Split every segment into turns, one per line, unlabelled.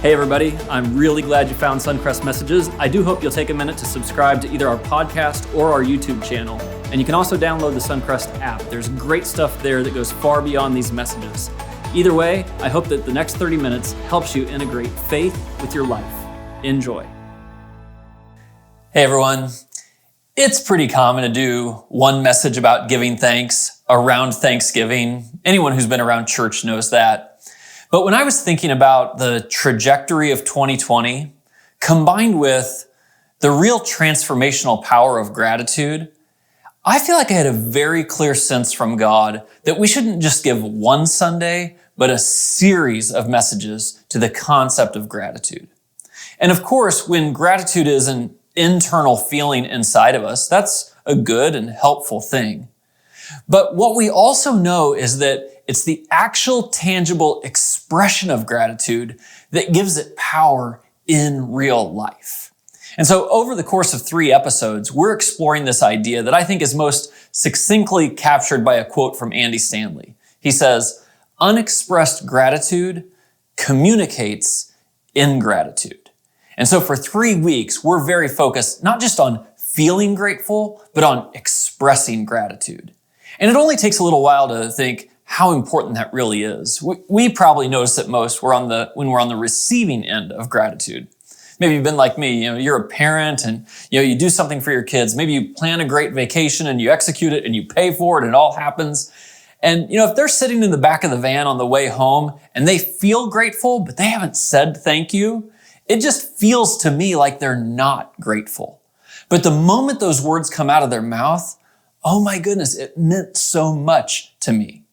Hey everybody, I'm really glad you found Suncrest Messages. I do hope you'll take a minute to subscribe to either our podcast or our YouTube channel. And you can also download the Suncrest app. There's great stuff there that goes far beyond these messages. Either way, I hope that the next 30 minutes helps you integrate faith with your life. Enjoy.
Hey everyone. It's pretty common to do one message about giving thanks around Thanksgiving. Anyone who's been around church knows that. But when I was thinking about the trajectory of 2020, combined with the real transformational power of gratitude, I feel like I had a very clear sense from God that we shouldn't just give one Sunday, but a series of messages to the concept of gratitude. And of course, when gratitude is an internal feeling inside of us, that's a good and helpful thing. But what we also know is that it's the actual tangible expression of gratitude that gives it power in real life. And so over the course of 3 episodes, we're exploring this idea that I think is most succinctly captured by a quote from Andy Stanley. He says, "Unexpressed gratitude communicates ingratitude." And so for 3 weeks, we're very focused not just on feeling grateful, but on expressing gratitude. And it only takes a little while to think how important that really is. We probably notice it most when we're on the receiving end of gratitude. Maybe you've been like me, you're a parent and you do something for your kids. Maybe you plan a great vacation and you execute it and you pay for it and it all happens. And if they're sitting in the back of the van on the way home and they feel grateful, but they haven't said thank you, it just feels to me like they're not grateful. But the moment those words come out of their mouth, oh my goodness, it meant so much to me.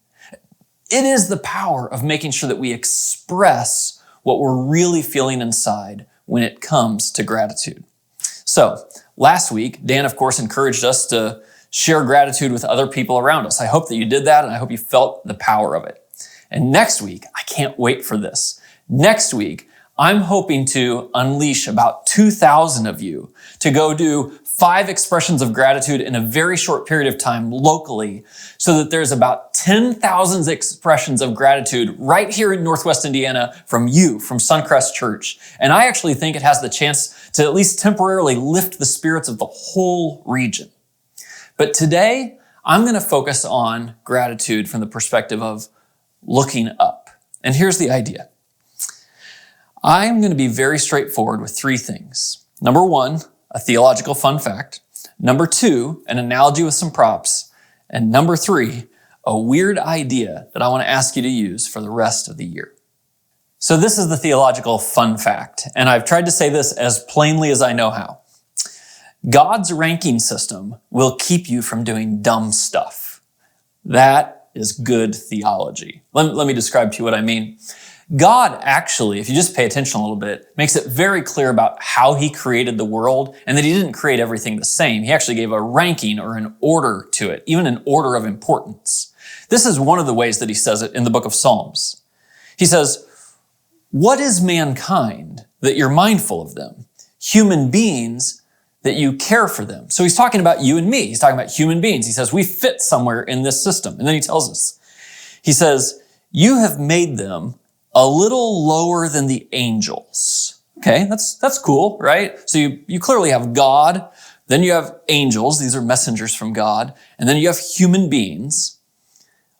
It is the power of making sure that we express what we're really feeling inside when it comes to gratitude. So last week, Dan, of course, encouraged us to share gratitude with other people around us. I hope that you did that, and I hope you felt the power of it. And next week, I can't wait for this. Next week, I'm hoping to unleash about 2,000 of you to go do 5 expressions of gratitude in a very short period of time locally, so that there's about 10,000 expressions of gratitude right here in Northwest Indiana from you, from Suncrest Church. And I actually think it has the chance to at least temporarily lift the spirits of the whole region. But today, I'm going to focus on gratitude from the perspective of looking up. And here's the idea. I'm going to be very straightforward with 3 things. Number 1, a theological fun fact. Number 2, an analogy with some props. And number 3, a weird idea that I want to ask you to use for the rest of the year. So this is the theological fun fact, and I've tried to say this as plainly as I know how. God's ranking system will keep you from doing dumb stuff. That is good theology. Let me describe to you what I mean. God actually, if you just pay attention a little bit, makes it very clear about how he created the world and that he didn't create everything the same. He actually gave a ranking or an order to it, even an order of importance. This is one of the ways that he says it in the book of Psalms. He says, "What is mankind that you're mindful of them? Human beings that you care for them." So he's talking about you and me. He's talking about human beings. He says, we fit somewhere in this system. And then he tells us, he says, "You have made them a little lower than the angels." Okay, that's cool, right? So you clearly have God, then you have angels, these are messengers from God, and then you have human beings,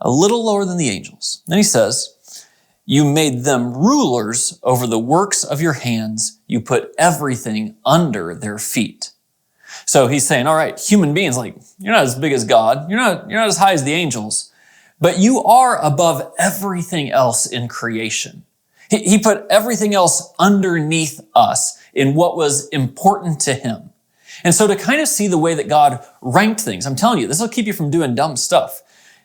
a little lower than the angels. Then he says, "You made them rulers over the works of your hands. You put everything under their feet." So he's saying, all right, human beings, like, you're not as big as God, you're not as high as the angels, but you are above everything else in creation. He put everything else underneath us in what was important to him. And so to kind of see the way that God ranked things, I'm telling you, this will keep you from doing dumb stuff.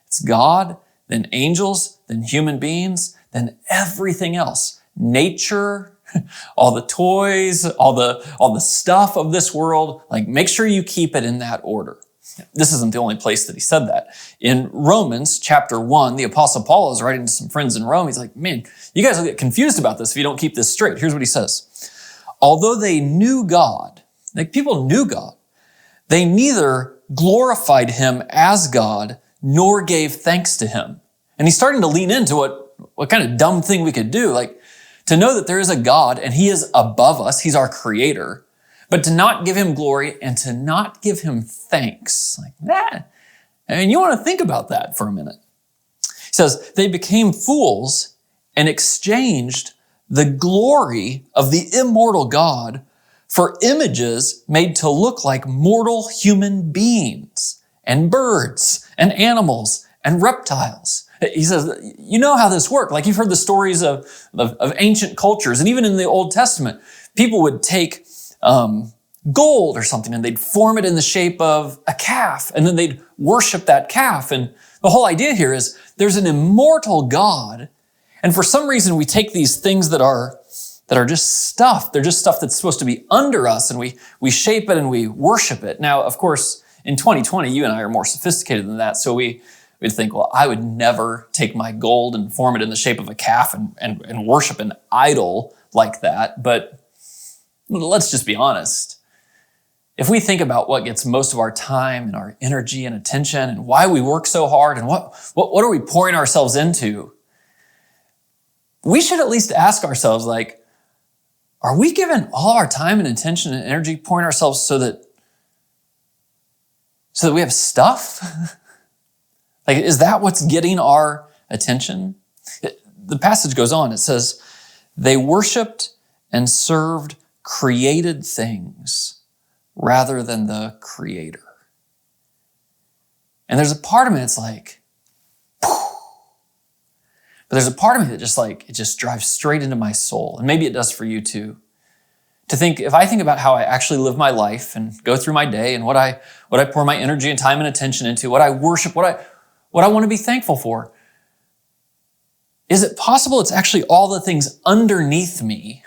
It's God, then angels, then human beings, then everything else. Nature, all the toys, all the stuff of this world, like make sure you keep it in that order. This isn't the only place that he said that. In Romans chapter 1, the Apostle Paul is writing to some friends in Rome. He's like, man, you guys will get confused about this if you don't keep this straight. Here's what he says. Although they knew God, like people knew God, they neither glorified him as God nor gave thanks to him. And he's starting to lean into what kind of dumb thing we could do. Like, to know that there is a God and he is above us, he's our creator, but to not give him glory and to not give him thanks. Like that. I mean, you want to think about that for a minute. He says, they became fools and exchanged the glory of the immortal God for images made to look like mortal human beings and birds and animals and reptiles. He says, you know how this worked. Like you've heard the stories of ancient cultures, and even in the Old Testament, people would take gold or something and they'd form it in the shape of a calf, and then they'd worship that calf. And the whole idea here is there's an immortal God, and for some reason we take these things that are just stuff. They're just stuff that's supposed to be under us, and we shape it and we worship it. Now, of course, in 2020, you and I are more sophisticated than that, so we'd think, well, I would never take my gold and form it in the shape of a calf and worship an idol like that. But let's just be honest. If we think about what gets most of our time and our energy and attention and why we work so hard and what are we pouring ourselves into, we should at least ask ourselves, like, are we giving all our time and attention and energy pouring ourselves so that we have stuff? Like, is that what's getting our attention? The passage goes on. It says, they worshiped and served created things rather than the Creator. And there's a part of me that's like, phew. But there's a part of me that just like, it just drives straight into my soul. And maybe it does for you too. To think, if I think about how I actually live my life and go through my day and what I pour my energy and time and attention into, what I worship, what I want to be thankful for, is it possible it's actually all the things underneath me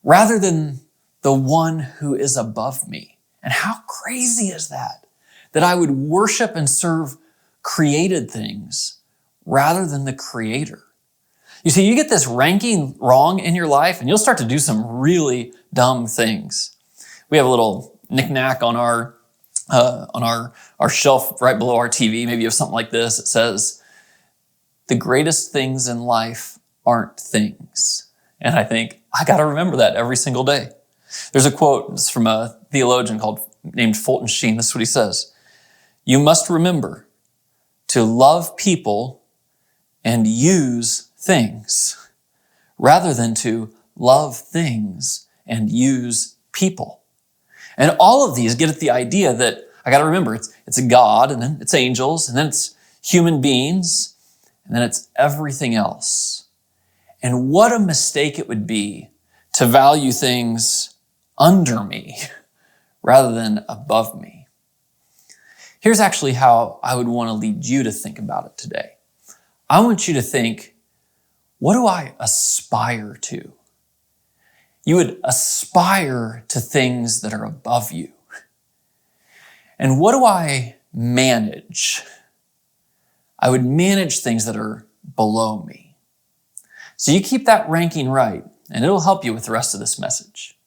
rather than the one who is above me? And how crazy is that? That I would worship and serve created things rather than the Creator. You see, you get this ranking wrong in your life and you'll start to do some really dumb things. We have a little knick-knack on our shelf right below our TV. Maybe you have something like this. It says, the greatest things in life aren't things. And I think, I got to remember that every single day. There's a quote, it's from a theologian named Fulton Sheen. This is what he says. You must remember to love people and use things rather than to love things and use people. And all of these get at the idea that I got to remember it's a God, and then it's angels, and then it's human beings, and then it's everything else. And what a mistake it would be to value things under me rather than above me. Here's actually how I would want to lead you to think about it today. I want you to think, what do I aspire to? You would aspire to things that are above you. And what do I manage? I would manage things that are below me. So you keep that ranking right, and it'll help you with the rest of this message.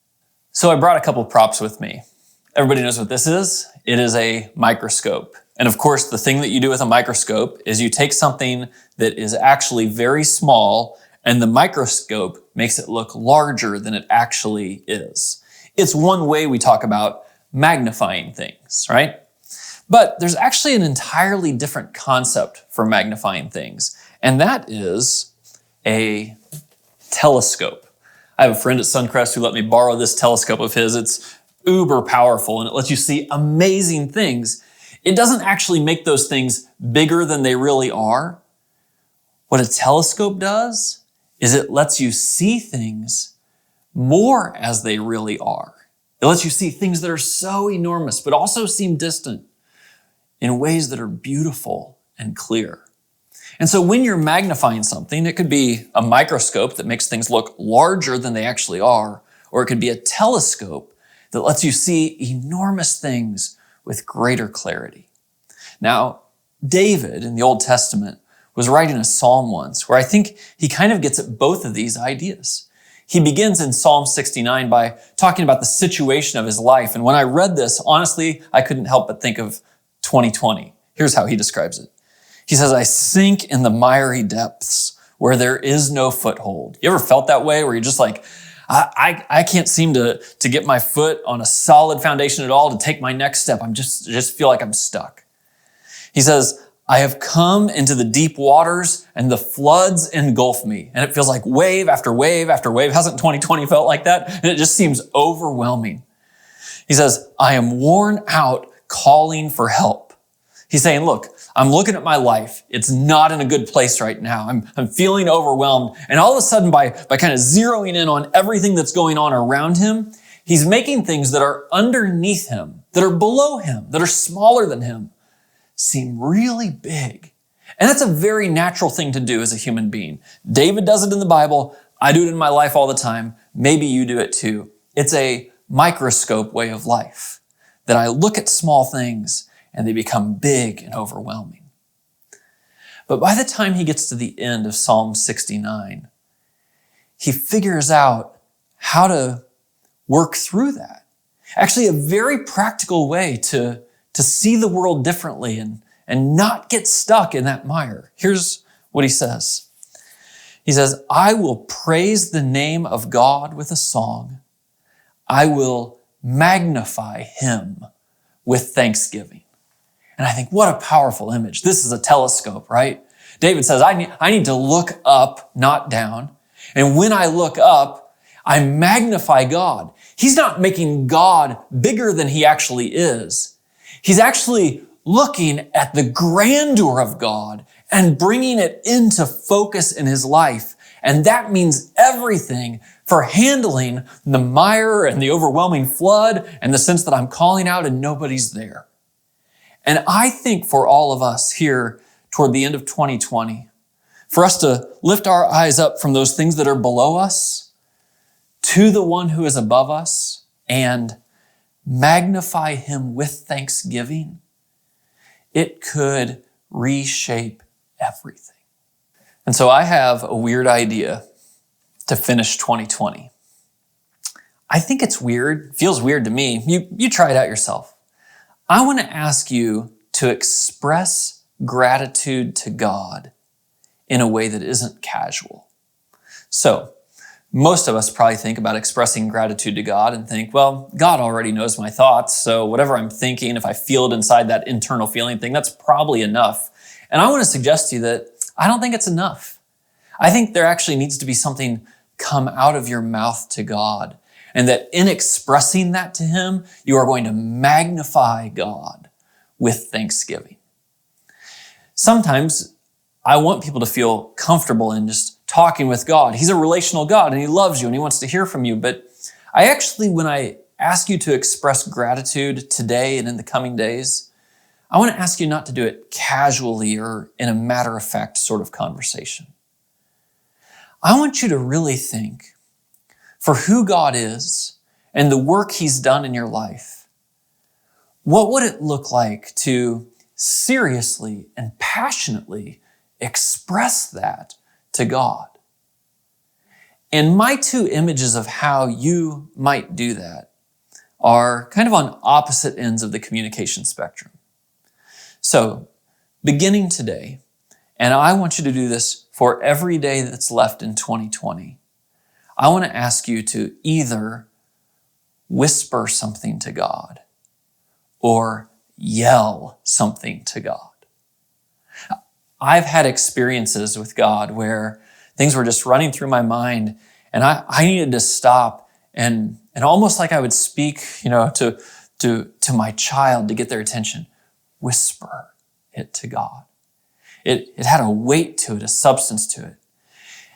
So I brought a couple props with me. Everybody knows what this is. It is a microscope. And of course, the thing that you do with a microscope is you take something that is actually very small, and the microscope makes it look larger than it actually is. It's one way we talk about magnifying things, right? But there's actually an entirely different concept for magnifying things, and that is a telescope. I have a friend at Suncrest who let me borrow this telescope of his. It's uber powerful, and it lets you see amazing things. It doesn't actually make those things bigger than they really are. What a telescope does is it lets you see things more as they really are. It lets you see things that are so enormous, but also seem distant in ways that are beautiful and clear. And so when you're magnifying something, it could be a microscope that makes things look larger than they actually are, or it could be a telescope that lets you see enormous things with greater clarity. Now, David in the Old Testament was writing a psalm once where I think he kind of gets at both of these ideas. He begins in Psalm 69 by talking about the situation of his life. And when I read this, honestly, I couldn't help but think of 2020. Here's how he describes it. He says, I sink in the miry depths where there is no foothold. You ever felt that way where you're just like, I can't seem to get my foot on a solid foundation at all to take my next step. Just feel like I'm stuck. He says, I have come into the deep waters and the floods engulf me. And it feels like wave after wave after wave. Hasn't 2020 felt like that? And it just seems overwhelming. He says, I am worn out calling for help. He's saying, look, I'm looking at my life. It's not in a good place right now. I'm feeling overwhelmed. And all of a sudden, by kind of zeroing in on everything that's going on around him, he's making things that are underneath him, that are below him, that are smaller than him, seem really big. And that's a very natural thing to do as a human being. David does it in the Bible. I do it in my life all the time. Maybe you do it too. It's a microscope way of life that I look at small things and they become big and overwhelming. But by the time he gets to the end of Psalm 69, he figures out how to work through that. Actually, a very practical way to see the world differently and not get stuck in that mire. Here's what he says. He says, I will praise the name of God with a song. I will magnify him with thanksgiving. And I think, what a powerful image. This is a telescope, right? David says, I need to look up, not down. And when I look up, I magnify God. He's not making God bigger than he actually is. He's actually looking at the grandeur of God and bringing it into focus in his life. And that means everything for handling the mire and the overwhelming flood and the sense that I'm calling out and nobody's there. And I think for all of us here toward the end of 2020, for us to lift our eyes up from those things that are below us to the one who is above us and magnify him with thanksgiving, it could reshape everything. And so I have a weird idea to finish 2020. I think it's weird, feels weird to me. You try it out yourself. I want to ask you to express gratitude to God in a way that isn't casual. So, most of us probably think about expressing gratitude to God and think, well, God already knows my thoughts, so whatever I'm thinking, if I feel it inside that internal feeling thing, that's probably enough. And I want to suggest to you that I don't think it's enough. I think there actually needs to be something come out of your mouth to God, and that in expressing that to him, you are going to magnify God with thanksgiving. Sometimes I want people to feel comfortable in just talking with God. He's a relational God and he loves you and he wants to hear from you. But I actually, when I ask you to express gratitude today and in the coming days, I want to ask you not to do it casually or in a matter-of-fact sort of conversation. I want you to really think for who God is and the work he's done in your life. What would it look like to seriously and passionately express that to God? And my two images of how you might do that are kind of on opposite ends of the communication spectrum. So, beginning today, and I want you to do this for every day that's left in 2020, I want to ask you to either whisper something to God or yell something to God. I've had experiences with God where things were just running through my mind and I needed to stop and almost like I would speak, to my child to get their attention, whisper it to God. It had a weight to it, a substance to it.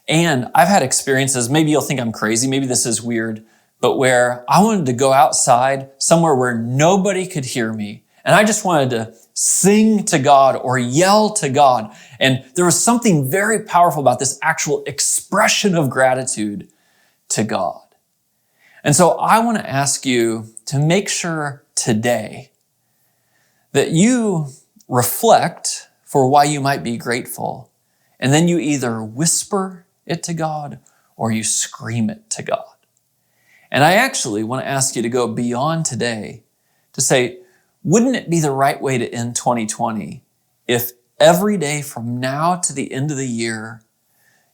And I've had experiences, maybe you'll think I'm crazy, maybe this is weird, but where I wanted to go outside somewhere where nobody could hear me. And I just wanted to sing to God or yell to God. And there was something very powerful about this actual expression of gratitude to God. And so I want to ask you to make sure today that you reflect for why you might be grateful. And then you either whisper it to God or you scream it to God. And I actually want to ask you to go beyond today to say, wouldn't it be the right way to end 2020 if every day from now to the end of the year,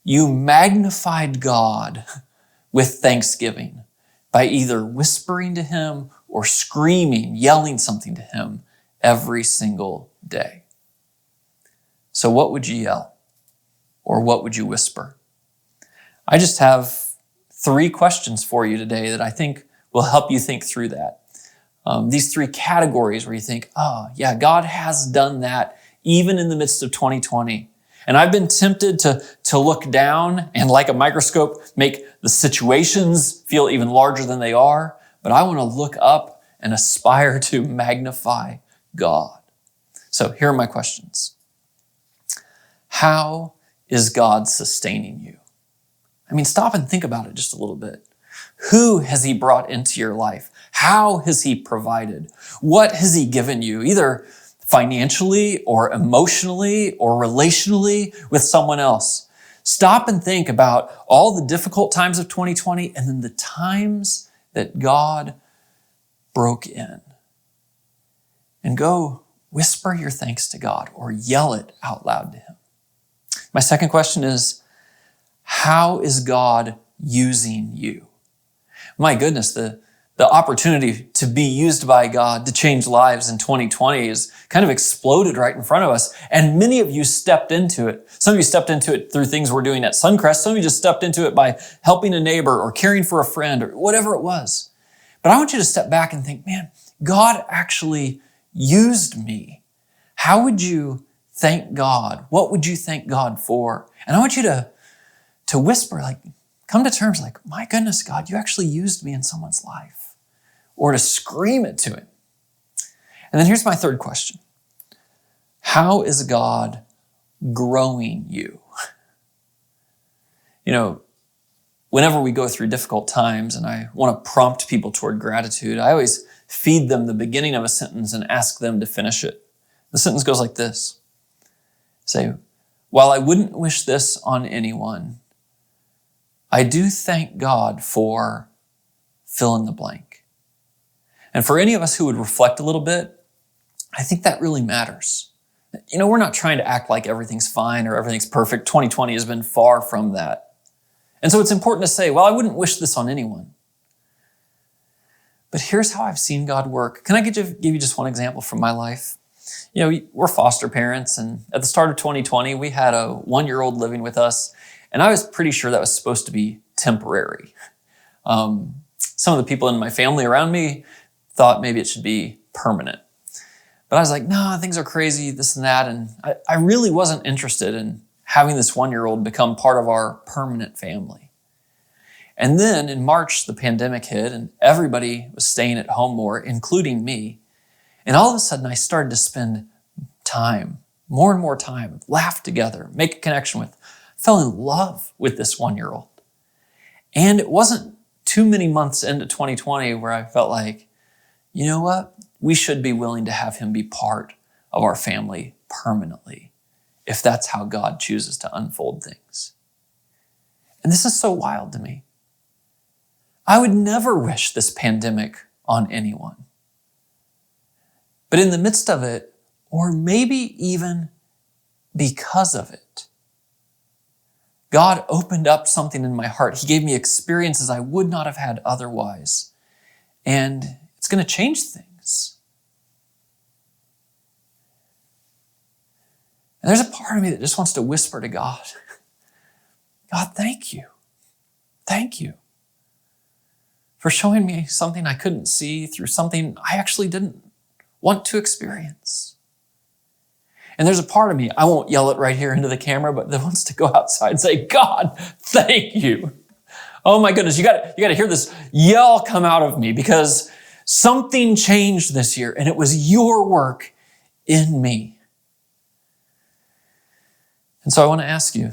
you magnified God with thanksgiving by either whispering to him or screaming, yelling something to him every single day. So what would you yell? Or what would you whisper? I just have 3 questions for you today that I think will help you think through that. These 3 categories where you think, oh yeah, God has done that even in the midst of 2020. And I've been tempted to look down and like a microscope, make the situations feel even larger than they are. But I want to look up and aspire to magnify God. So here are my questions. How is God sustaining you? I mean, stop and think about it just a little bit. Who has he brought into your life? How has he provided? What has he given you, either financially or emotionally or relationally with someone else? Stop and think about all the difficult times of 2020 and then the times that God broke in. And go whisper your thanks to God or yell it out loud to him. My second question is, how is God using you? My goodness, the opportunity to be used by God to change lives in 2020 is kind of exploded right in front of us. And many of you stepped into it. Some of you stepped into it through things we're doing at Suncrest. Some of you just stepped into it by helping a neighbor or caring for a friend or whatever it was. But I want you to step back and think, man, God actually used me. How would you thank God? What would you thank God for? And I want you to whisper, like, come to terms like, my goodness, God, you actually used me in someone's life. Or to scream it to him. And then here's my third question. How is God growing you? You know, whenever we go through difficult times and I want to prompt people toward gratitude, I always feed them the beginning of a sentence and ask them to finish it. The sentence goes like this. Say, while I wouldn't wish this on anyone, I do thank God for fill in the blank. And for any of us who would reflect a little bit, I think that really matters. You know, we're not trying to act like everything's fine or everything's perfect. 2020 has been far from that. And so it's important to say, well, I wouldn't wish this on anyone. But here's how I've seen God work. Can I give you just one example from my life? You know, we're foster parents, and at the start of 2020, we had a 1-year-old living with us, and I was pretty sure that was supposed to be temporary. Some of the people in my family around me thought maybe it should be permanent. But I was like, no, things are crazy, this and that, and I really wasn't interested in having this 1-year-old become part of our permanent family. And then in March, the pandemic hit, and everybody was staying at home more, including me. And all of a sudden, I started to spend time, more and more time, laugh together, make a connection with, fell in love with this 1-year-old. And it wasn't too many months into 2020 where I felt like, you know what? We should be willing to have him be part of our family permanently, if that's how God chooses to unfold things. And this is so wild to me. I would never wish this pandemic on anyone. But in the midst of it, or maybe even because of it, God opened up something in my heart. He gave me experiences I would not have had otherwise. And it's going to change things. And there's a part of me that just wants to whisper to God, God, thank you. Thank you for showing me something I couldn't see through something I actually didn't want to experience. And there's a part of me, I won't yell it right here into the camera, but that wants to go outside and say, God, thank you. Oh my goodness, you got to hear this yell come out of me because something changed this year and it was your work in me. And so I want to ask you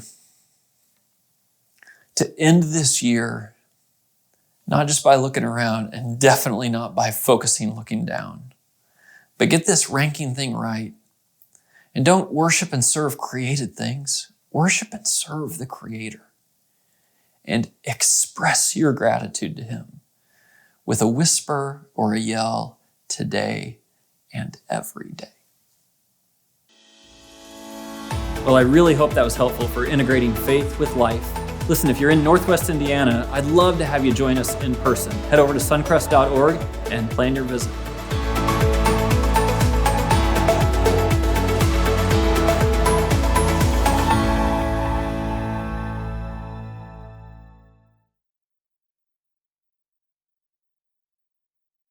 to end this year, not just by looking around and definitely not by focusing looking down, but get this ranking thing right. And don't worship and serve created things. Worship and serve the Creator. And express your gratitude to Him with a whisper or a yell today and every day.
Well, I really hope that was helpful for integrating faith with life. Listen, if you're in Northwest Indiana, I'd love to have you join us in person. Head over to suncrest.org and plan your visit.